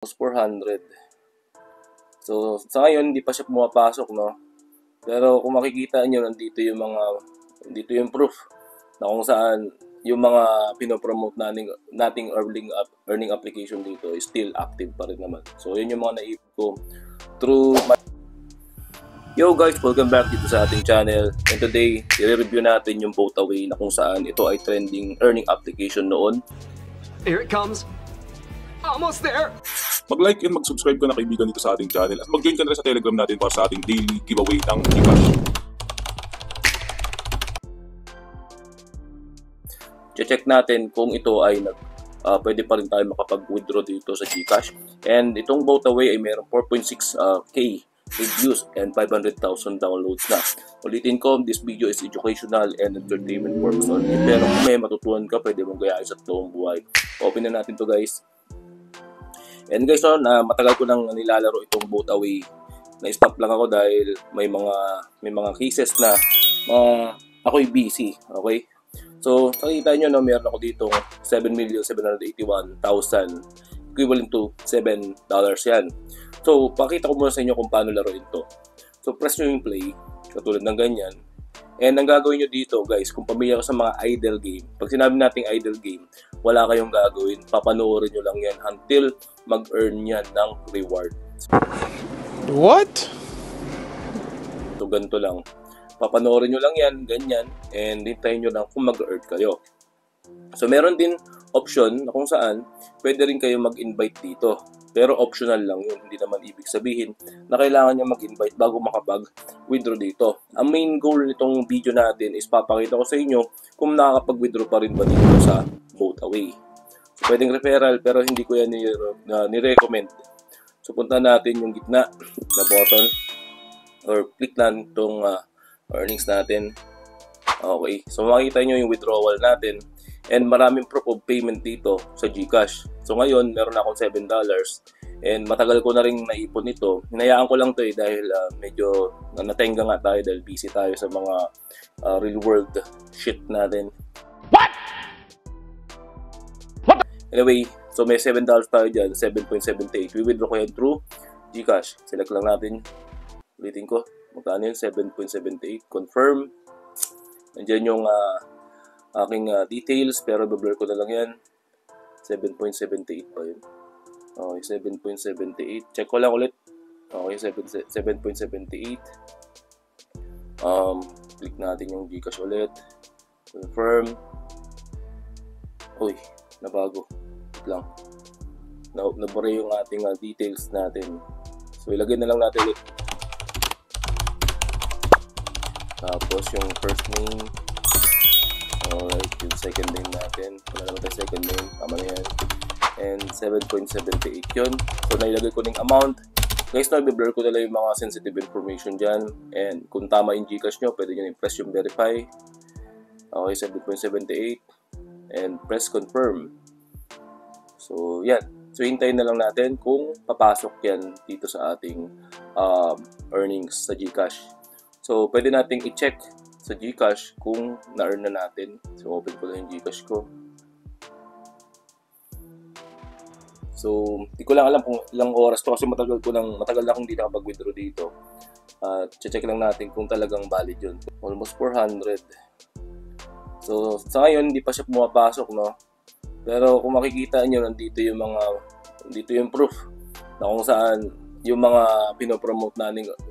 400. So, sa ngayon, hindi pa siya pumapasok, no? Pero kung makikita nyo, nandito yung proof na kung saan yung mga pinopromote nating earning application dito is still active pa rin naman. So, yun yung mga naipon ko through my... Yo guys, welcome back dito sa ating channel. And today, i-review natin yung Vote-A-Way na kung saan ito ay trending earning application noon. Here it comes. Almost there. Mag-like and mag-subscribe ka na kaibigan dito sa ating channel at mag-join ka na rin sa Telegram natin para sa ating daily giveaway ng GCash. Check natin kung ito ay pwede pa rin tayo makapag-withdraw dito sa GCash. And itong Vote-A-Way ay mayroong 4.6k views and 500,000 downloads na. Ulitin ko, this video is educational and entertainment purpose only. Pero kung may matutunan ka, pwede mong gayahin sa toong buhay. Open na natin to guys. And guys, matagal ko nang nilalaro itong Vote-A-Way. Na-stop lang ako dahil may mga cases na ako'y busy. Okay? So, nakikita nyo, meron ako ditong 7,781,000 equivalent to $7 yan. So, pakita ko muna sa inyo kung paano laruin to. So, press nyo yung play, katulad ng ganyan. And ang gagawin nyo dito, guys, kung pamilya ka sa mga idle game, pag sinabi nating idle game, wala kayong gagawin, papanoorin nyo lang yan until mag-earn yan ng reward. What? So, ganito lang. Papanoorin nyo lang yan, ganyan, and hintayin nyo lang kung mag-earn kayo. So, meron din option na kung saan pwede rin kayo mag-invite dito. Pero optional lang yun. Hindi naman ibig sabihin na kailangan nyo mag-invite bago makapag-withdraw dito. Ang main goal nitong video natin is papakita ko sa inyo kung nakakapag-withdraw pa rin ba dito sa Vote-A-Way. So, pwedeng referral pero hindi ko yan ni-recommend. So, punta natin yung gitna na button or click lang itong earnings natin. Okay. So, makikita nyo yung withdrawal natin. And maraming proof of payment dito sa GCash. So ngayon, meron akong $7. And matagal ko na rin naipon ito. Hinayaan ko lang to dahil medyo natenga nga tayo dahil busy tayo sa mga real world shit natin. What? Anyway, so may $7 tayo dyan, 7.78. We withdraw ko yan through GCash. Select lang natin. Ulitin ko. Magkano yun? 7.78. Confirm. Nandiyan yung aking details, pero i-blur ko na lang yan. 7.78 pa yun. Okay, 7.78. Check ko lang ulit. Okay, 7.78. Click natin yung GCash ulit. Confirm. Uy, nabago. Wait lang. Nabura yung ating details natin. So, ilagay na lang natin ulit. Tapos, yung first name. Alright, yung second name natin. Wala naman tayo second name. Tama na yan. And 7.78 yun. So, nailagay ko ng amount. Guys, i-blur ko na lang yung mga sensitive information dyan. And kung tama yung GCash nyo, pwede nyo i-press yung verify. Okay, 7.78. And press confirm. So, yan. So, hintayin na lang natin kung papasok yan dito sa ating earnings sa GCash. So, pwede nating i-check sa GCash kung na-earn na natin. So, open ko lang yung GCash ko. So, di ko lang alam kung ilang oras to kasi matagal na akong hindi nakapag-withdraw dito. Check lang natin kung talagang valid yun. Almost 400. So, sa ngayon, hindi pa siya pumapasok, no? Pero kung makikita nyo, nandito yung proof na kung saan yung mga pinopromote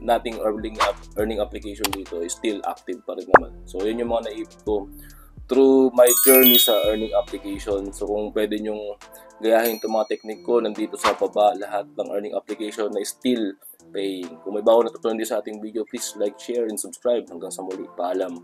nating earning application dito is still active pa rin naman. So, yun yung mga naipon ko through my journey sa earning application. So, kung pwede nyong gayahin itong mga technique ko, nandito sa baba lahat ng earning application na still paying. Kung may bago natutunan din sa ating video, please like, share, and subscribe. Hanggang sa muli. Paalam.